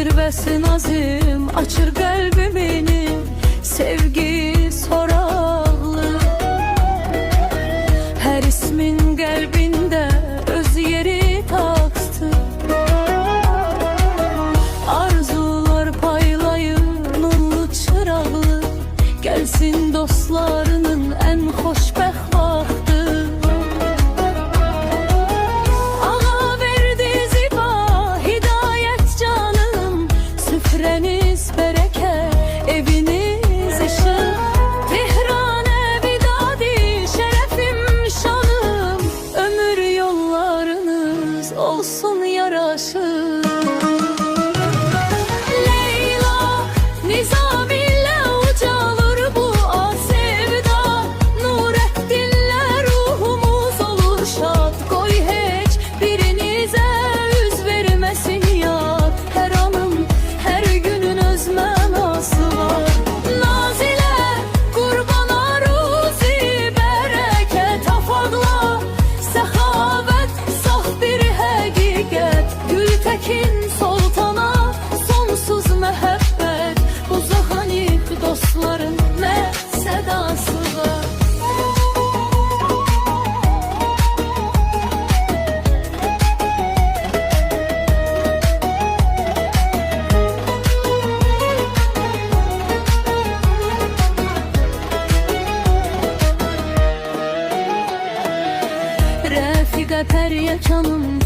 zirvesi nazim açır kalbimini sevgi soraqlı. Her ismin kalbinde öz yeri taktı. Arzular paylayın nurlu çıraqlı. Gelsin dostlarının en xoşbəxt vaxtı. Ağa verdi ziba hidayet canım. Süfreniz bereke, eviniz ışık. Tehrane vidadi şerefim şanım. Ömür yollarınız olsun yaraşır. Leyla Nizami Sultana sonsuz mehabbet, uzak hanif dostların ne sedası var. Refika perya canım